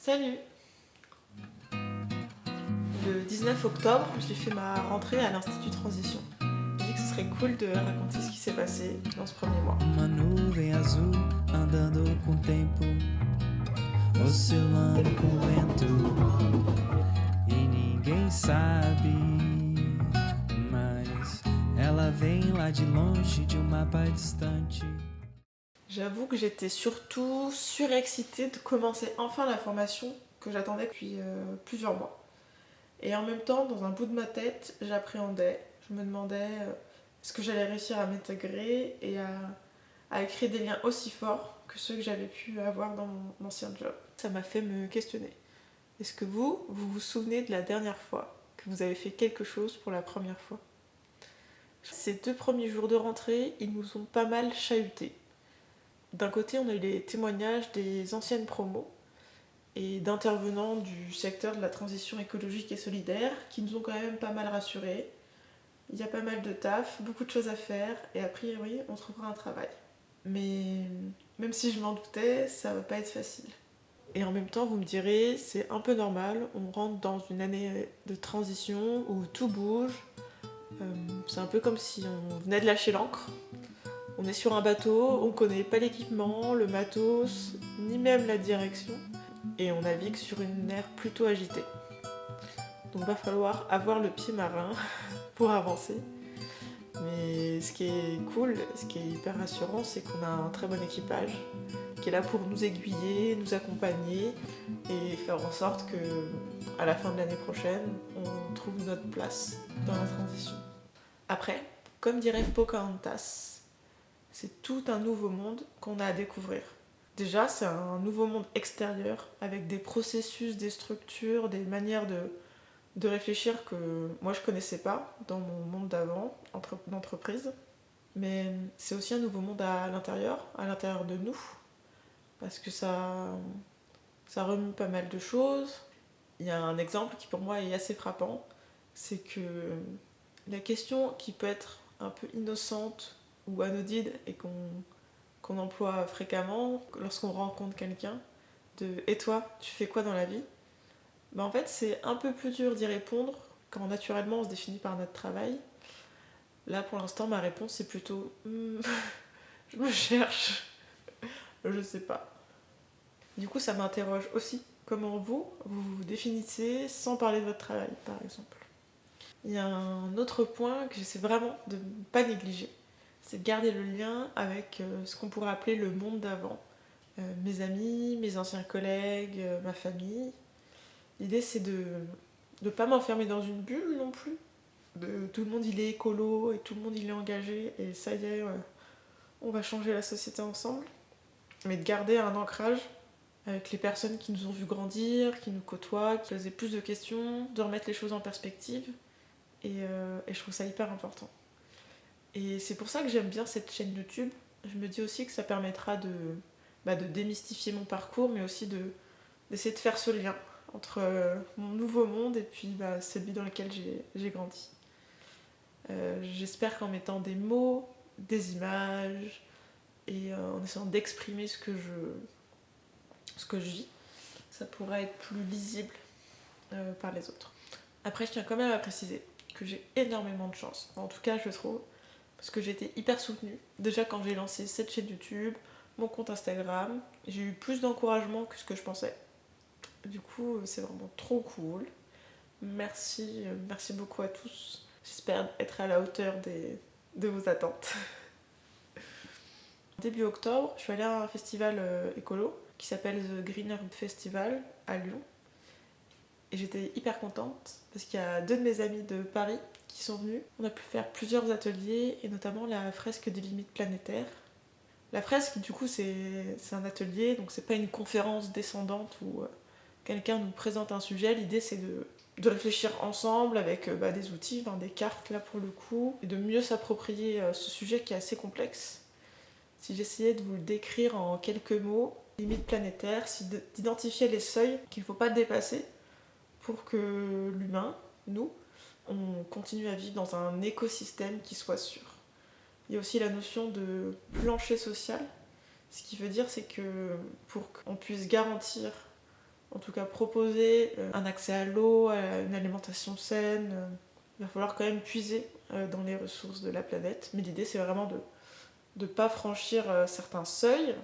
Salut! Le 19 octobre, j'ai fait ma rentrée à l'Institut Transition. J'ai dit que ce serait cool de raconter ce qui s'est passé dans ce premier mois. Uma nuvem azul andando com o tempo, oscilando com o vento, e ninguém sabe, mas ela vem lá de longe de mapa distante. J'avoue que j'étais surtout surexcitée de commencer enfin la formation que j'attendais depuis plusieurs mois. Et en même temps, dans un bout de ma tête, j'appréhendais. Je me demandais est-ce que j'allais réussir à m'intégrer et à créer des liens aussi forts que ceux que j'avais pu avoir dans mon ancien job. Ça m'a fait me questionner. Est-ce que vous vous souvenez de la dernière fois que vous avez fait quelque chose pour la première fois? Ces 2 premiers jours de rentrée, ils nous ont pas mal chahutés. D'un côté, on a eu les témoignages des anciennes promos et d'intervenants du secteur de la transition écologique et solidaire qui nous ont quand même pas mal rassurés. Il y a pas mal de taf, beaucoup de choses à faire et a priori, on trouvera un travail. Mais même si je m'en doutais, ça va pas être facile. Et en même temps, vous me direz, c'est un peu normal, on rentre dans une année de transition où tout bouge. C'est un peu comme si on venait de lâcher l'ancre. On est sur un bateau, on connaît pas l'équipement, le matos, ni même la direction, et on navigue sur une mer plutôt agitée. Donc va falloir avoir le pied marin pour avancer. Mais ce qui est cool, ce qui est hyper rassurant, c'est qu'on a un très bon équipage qui est là pour nous aiguiller, nous accompagner et faire en sorte que à la fin de l'année prochaine, on trouve notre place dans la transition. Après, comme dirait Pocahontas, c'est tout un nouveau monde qu'on a à découvrir. Déjà, c'est un nouveau monde extérieur avec des processus, des structures, des manières de réfléchir que moi je connaissais pas dans mon monde d'avant, d'entreprise. Mais c'est aussi un nouveau monde à l'intérieur de nous, parce que ça remue pas mal de choses. Il y a un exemple qui pour moi est assez frappant, c'est que la question qui peut être un peu innocente ou anodine et qu'on emploie fréquemment lorsqu'on rencontre quelqu'un, de « Et toi, tu fais quoi dans la vie ?» En fait, c'est un peu plus dur d'y répondre quand naturellement on se définit par notre travail. Là, pour l'instant, ma réponse c'est plutôt je me cherche, je sais pas. Du coup, ça m'interroge aussi. Comment vous vous définissez sans parler de votre travail, par exemple. Il y a un autre point que j'essaie vraiment de ne pas négliger, c'est de garder le lien avec ce qu'on pourrait appeler le monde d'avant. Mes amis, mes anciens collègues, ma famille. L'idée c'est de ne pas m'enfermer dans une bulle non plus. Tout le monde il est écolo et tout le monde il est engagé et ça y est, on va changer la société ensemble. Mais de garder un ancrage avec les personnes qui nous ont vu grandir, qui nous côtoient, qui posaient plus de questions, de remettre les choses en perspective. Et je trouve ça hyper important. Et c'est pour ça que j'aime bien cette chaîne YouTube. Je me dis aussi que ça permettra de démystifier mon parcours, mais aussi d'essayer de faire ce lien entre mon nouveau monde et puis celui dans lequel j'ai grandi. J'espère qu'en mettant des mots, des images, et en essayant d'exprimer ce que je vis, ça pourra être plus lisible par les autres. Après, je tiens quand même à préciser que j'ai énormément de chance, en tout cas je trouve, parce que j'ai été hyper soutenue. Déjà quand j'ai lancé cette chaîne YouTube, mon compte Instagram, j'ai eu plus d'encouragement que ce que je pensais. Du coup, c'est vraiment trop cool. Merci beaucoup à tous. J'espère être à la hauteur de vos attentes. Début octobre, je suis allée à un festival écolo qui s'appelle The Greener Festival à Lyon. Et j'étais hyper contente parce qu'il y a 2 de mes amis de Paris qui sont venus. On a pu faire plusieurs ateliers et notamment la fresque des limites planétaires. La fresque, du coup, c'est un atelier, donc c'est pas une conférence descendante où quelqu'un nous présente un sujet. L'idée, c'est de réfléchir ensemble avec des outils, des cartes là pour le coup, et de mieux s'approprier ce sujet qui est assez complexe. Si j'essayais de vous le décrire en quelques mots, limites planétaires, c'est d'identifier les seuils qu'il ne faut pas dépasser pour que l'humain, nous, on continue à vivre dans un écosystème qui soit sûr. Il y a aussi la notion de plancher social. Ce qui veut dire, c'est que pour qu'on puisse garantir en tout cas proposer un accès à l'eau, à une alimentation saine. Il va falloir quand même puiser dans les ressources de la planète. Mais l'idée, c'est vraiment de ne pas franchir certains seuils.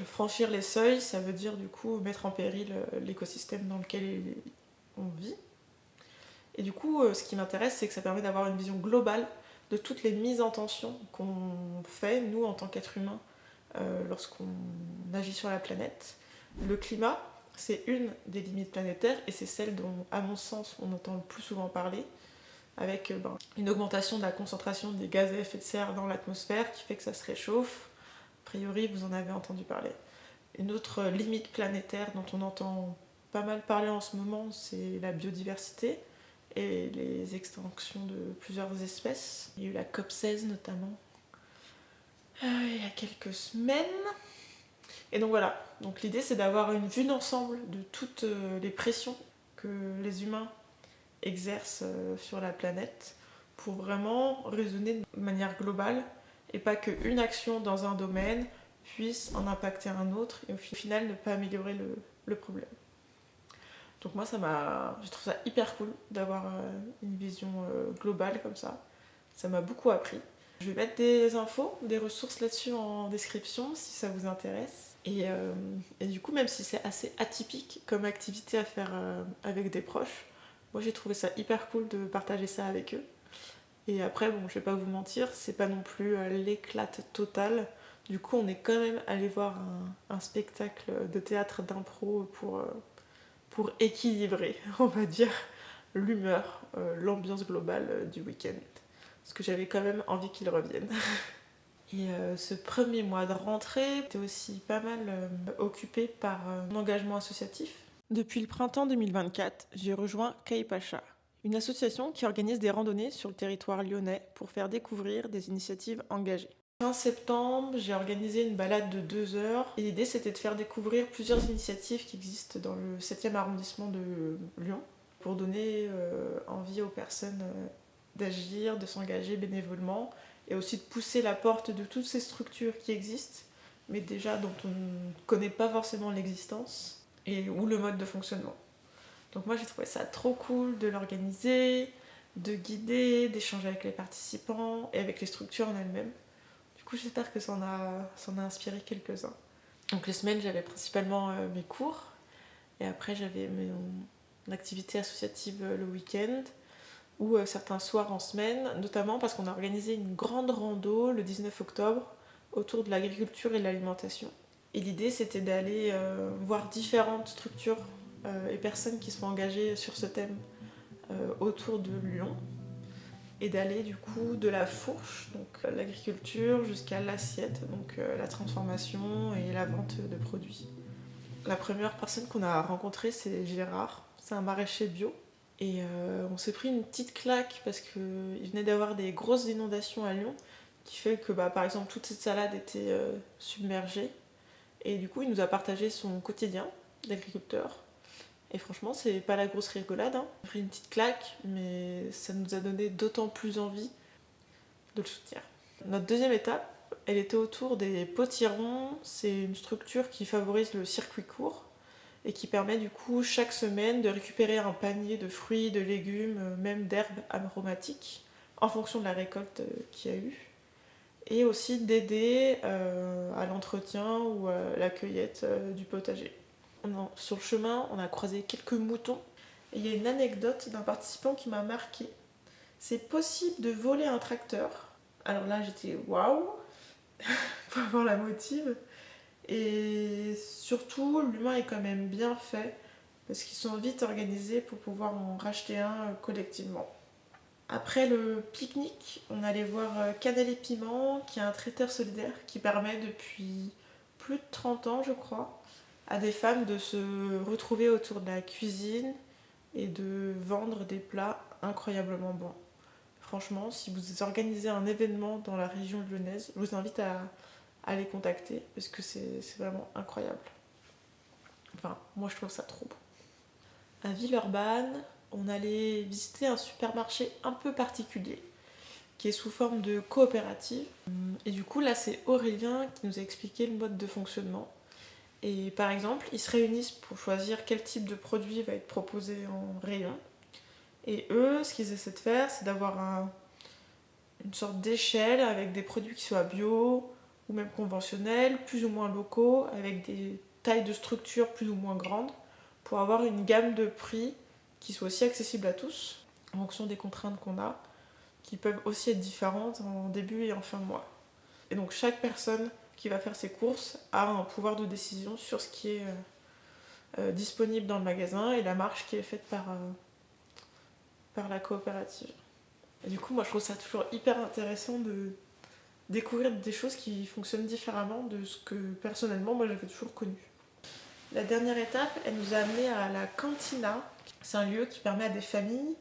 Franchir les seuils, ça veut dire du coup mettre en péril l'écosystème dans lequel on vit. Et du coup, ce qui m'intéresse, c'est que ça permet d'avoir une vision globale de toutes les mises en tension qu'on fait, nous, en tant qu'êtres humains, lorsqu'on agit sur la planète. Le climat, c'est une des limites planétaires et c'est celle dont, à mon sens, on entend le plus souvent parler, avec une augmentation de la concentration des gaz à effet de serre dans l'atmosphère qui fait que ça se réchauffe. A priori, vous en avez entendu parler. Une autre limite planétaire dont on entend pas mal parler en ce moment, c'est la biodiversité et les extinctions de plusieurs espèces. Il y a eu la COP16 notamment, il y a quelques semaines. Et donc voilà, donc l'idée c'est d'avoir une vue d'ensemble de toutes les pressions que les humains exercent sur la planète pour vraiment raisonner de manière globale et pas qu'une action dans un domaine puisse en impacter un autre et au final ne pas améliorer le problème. Donc moi je trouve ça hyper cool d'avoir une vision globale comme ça. Ça m'a beaucoup appris. Je vais mettre des infos, des ressources là-dessus en description si ça vous intéresse. Et du coup, même si c'est assez atypique comme activité à faire avec des proches, moi j'ai trouvé ça hyper cool de partager ça avec eux. Et après, bon, je vais pas vous mentir, c'est pas non plus l'éclate totale. Du coup, on est quand même allé voir un spectacle de théâtre d'impro pour équilibrer, on va dire, l'humeur, l'ambiance globale du week-end. Parce que j'avais quand même envie qu'ils reviennent. Et ce premier mois de rentrée était aussi pas mal occupé par mon engagement associatif. Depuis le printemps 2024, j'ai rejoint Kaipacha, une association qui organise des randonnées sur le territoire lyonnais pour faire découvrir des initiatives engagées. Fin septembre, j'ai organisé une balade de 2 heures et l'idée c'était de faire découvrir plusieurs initiatives qui existent dans le 7e arrondissement de Lyon pour donner envie aux personnes d'agir, de s'engager bénévolement et aussi de pousser la porte de toutes ces structures qui existent mais déjà dont on ne connaît pas forcément l'existence et ou le mode de fonctionnement. Donc moi j'ai trouvé ça trop cool de l'organiser, de guider, d'échanger avec les participants et avec les structures en elles-mêmes. Du coup j'espère que ça en a inspiré quelques-uns. Donc les semaines j'avais principalement mes cours et après j'avais mon activité associative le week-end ou certains soirs en semaine, notamment parce qu'on a organisé une grande rando le 19 octobre autour de l'agriculture et de l'alimentation. Et l'idée c'était d'aller voir différentes structures et personnes qui sont engagées sur ce thème autour de Lyon et d'aller du coup de la fourche, donc l'agriculture, jusqu'à l'assiette, donc la transformation et la vente de produits. La première personne qu'on a rencontrée c'est Gérard, c'est un maraîcher bio et on s'est pris une petite claque parce qu'il venait d'avoir des grosses inondations à Lyon qui fait que par exemple toute cette salade était submergée et du coup il nous a partagé son quotidien d'agriculteur. Et franchement, c'est pas la grosse rigolade, hein. On a pris une petite claque, mais ça nous a donné d'autant plus envie de le soutenir. Notre deuxième étape, elle était autour des potirons. C'est une structure qui favorise le circuit court et qui permet du coup chaque semaine de récupérer un panier de fruits, de légumes, même d'herbes aromatiques en fonction de la récolte qu'il y a eu. Et aussi d'aider à l'entretien ou à la cueillette du potager. Sur le chemin, on a croisé quelques moutons. Et il y a une anecdote d'un participant qui m'a marquée. C'est possible de voler un tracteur. Alors là, j'étais waouh pour avoir la motive. Et surtout, l'humain est quand même bien fait parce qu'ils sont vite organisés pour pouvoir en racheter un collectivement. Après le pique-nique, on allait voir Cannelle et Piment, qui est un traiteur solidaire qui permet depuis plus de 30 ans, je crois, à des femmes de se retrouver autour de la cuisine et de vendre des plats incroyablement bons. Franchement, si vous organisez un événement dans la région lyonnaise, je vous invite à les contacter parce que c'est vraiment incroyable. Enfin, moi je trouve ça trop beau. À Villeurbanne, on allait visiter un supermarché un peu particulier qui est sous forme de coopérative. Et du coup, là, c'est Aurélien qui nous a expliqué le mode de fonctionnement. Et par exemple, ils se réunissent pour choisir quel type de produit va être proposé en rayon. Et eux, ce qu'ils essaient de faire, c'est d'avoir une sorte d'échelle avec des produits qui soient bio ou même conventionnels, plus ou moins locaux, avec des tailles de structure plus ou moins grandes, pour avoir une gamme de prix qui soit aussi accessible à tous, en fonction des contraintes qu'on a, qui peuvent aussi être différentes en début et en fin de mois. Et donc chaque personne qui va faire ses courses a un pouvoir de décision sur ce qui est disponible dans le magasin et la marge qui est faite par la coopérative. Et du coup, moi je trouve ça toujours hyper intéressant de découvrir des choses qui fonctionnent différemment de ce que personnellement moi j'avais toujours connu. La dernière étape, elle nous a amené à la cantina. C'est un lieu qui permet à des familles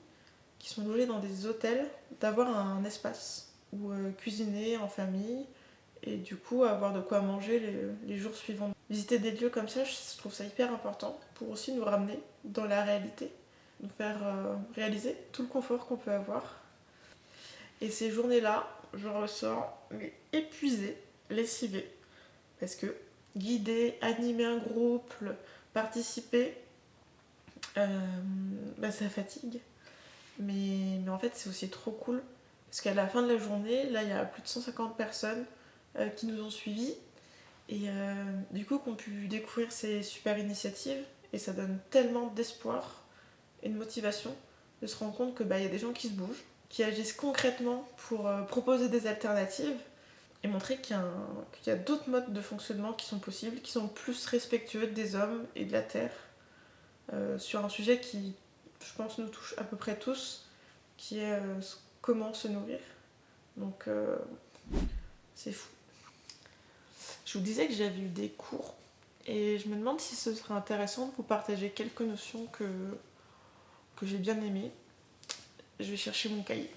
qui sont logées dans des hôtels d'avoir un espace où cuisiner en famille et du coup avoir de quoi manger les jours suivants. Visiter des lieux comme ça, je trouve ça hyper important pour aussi nous ramener dans la réalité, nous faire réaliser tout le confort qu'on peut avoir. Et ces journées-là, je ressors mais épuisée, lessivée, parce que guider, animer un groupe, participer, ça fatigue. Mais en fait, c'est aussi trop cool. Parce qu'à la fin de la journée, là, il y a plus de 150 personnes qui nous ont suivis. Et du coup, qu'on pu découvrir ces super initiatives. Et ça donne tellement d'espoir et de motivation de se rendre compte qu'il y a des gens qui se bougent, qui agissent concrètement pour proposer des alternatives et montrer qu'il y a d'autres modes de fonctionnement qui sont possibles, qui sont plus respectueux des hommes et de la terre, sur un sujet qui, je pense, nous touche à peu près tous, qui est comment se nourrir. Donc, c'est fou. Je vous disais que j'avais eu des cours, et je me demande si ce serait intéressant de vous partager quelques notions que j'ai bien aimées. Je vais chercher mon cahier.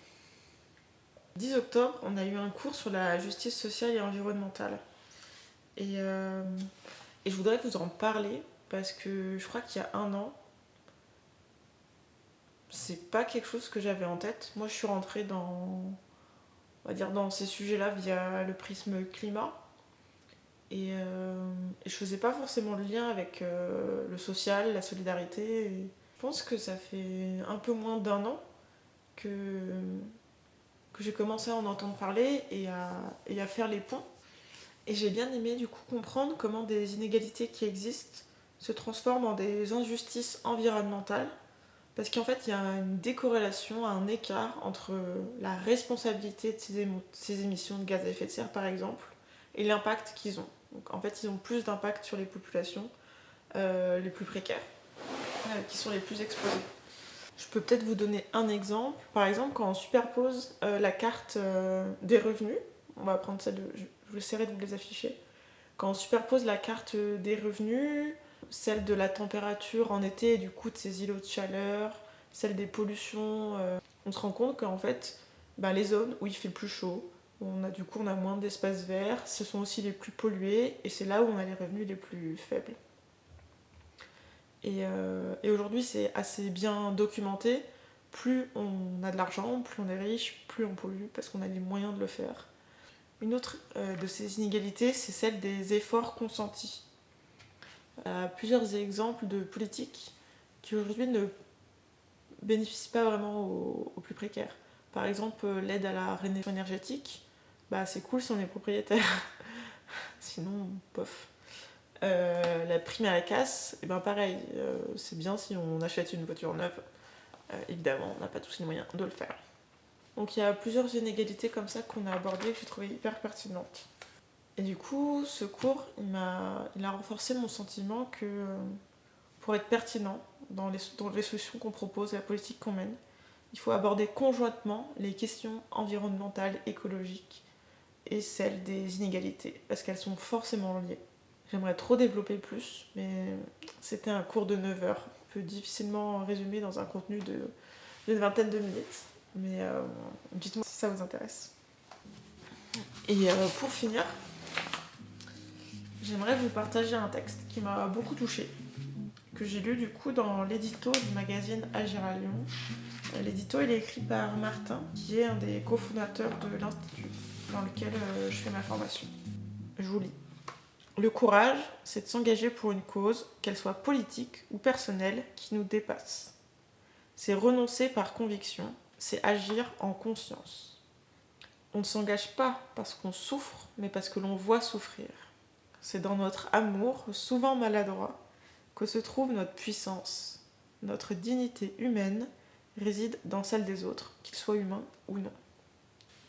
Le 10 octobre, on a eu un cours sur la justice sociale et environnementale. Et je voudrais vous en parler parce que je crois qu'il y a un an, c'est pas quelque chose que j'avais en tête. Moi, je suis rentrée dans ces sujets-là via le prisme climat. Et je faisais pas forcément le lien avec le social, la solidarité. Et je pense que ça fait un peu moins d'un an que j'ai commencé à en entendre parler et à faire les ponts. Et j'ai bien aimé du coup comprendre comment des inégalités qui existent se transforment en des injustices environnementales. Parce qu'en fait, il y a une décorrélation, un écart entre la responsabilité de ces émissions de gaz à effet de serre, par exemple, et l'impact qu'ils ont. Donc, en fait, ils ont plus d'impact sur les populations les plus précaires, qui sont les plus exposées. Je peux peut-être vous donner un exemple. Par exemple, quand on superpose la carte des revenus, on va prendre celle de... Je vous essaierai de vous les afficher. Quand on superpose la carte des revenus, celle de la température en été et du coup de ces îlots de chaleur, celle des pollutions, on se rend compte qu'en fait, les zones où il fait le plus chaud, on a moins d'espaces verts, ce sont aussi les plus pollués et c'est là où on a les revenus les plus faibles. Et aujourd'hui, c'est assez bien documenté. Plus on a de l'argent, plus on est riche, plus on pollue, parce qu'on a les moyens de le faire. Une autre de ces inégalités, c'est celle des efforts consentis. Il y a plusieurs exemples de politiques qui aujourd'hui ne bénéficient pas vraiment aux plus précaires. Par exemple, l'aide à la rénovation énergétique, c'est cool si on est propriétaire. Sinon, bof. La prime à la casse, pareil, c'est bien si on achète une voiture neuve. Évidemment, on n'a pas tous les moyens de le faire. Donc il y a plusieurs inégalités comme ça qu'on a abordées que j'ai trouvées hyper pertinentes. Et du coup, ce cours, il a renforcé mon sentiment que pour être pertinent dans les solutions qu'on propose et la politique qu'on mène, il faut aborder conjointement les questions environnementales, écologiques et celles des inégalités, parce qu'elles sont forcément liées. J'aimerais trop développer plus, mais c'était un cours de 9 heures. On peut difficilement résumer dans un contenu d'une vingtaine de minutes. Mais dites-moi si ça vous intéresse. Et pour finir, j'aimerais vous partager un texte qui m'a beaucoup touchée, que j'ai lu du coup dans l'édito du magazine Agir à Lyon. L'édito, il est écrit par Martin, qui est un des cofondateurs de l'Institut dans lequel je fais ma formation. Je vous lis. Le courage, c'est de s'engager pour une cause, qu'elle soit politique ou personnelle, qui nous dépasse. C'est renoncer par conviction, c'est agir en conscience. On ne s'engage pas parce qu'on souffre, mais parce que l'on voit souffrir. C'est dans notre amour, souvent maladroit, que se trouve notre puissance. Notre dignité humaine réside dans celle des autres, qu'ils soient humains ou non.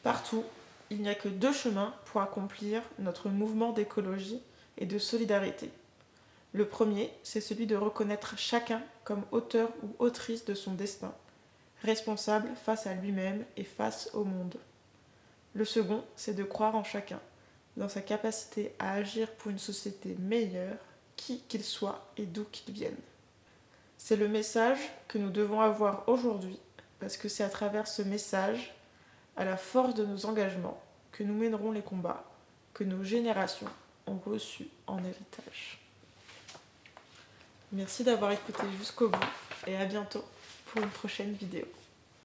Partout, il n'y a que 2 chemins pour accomplir notre mouvement d'écologie et de solidarité. Le premier, c'est celui de reconnaître chacun comme auteur ou autrice de son destin, responsable face à lui-même et face au monde. Le second, c'est de croire en chacun, dans sa capacité à agir pour une société meilleure, qui qu'il soit et d'où qu'il vienne. C'est le message que nous devons avoir aujourd'hui, parce que c'est à travers ce message, à la force de nos engagements, que nous mènerons les combats que nos générations ont reçus en héritage. Merci d'avoir écouté jusqu'au bout et à bientôt pour une prochaine vidéo.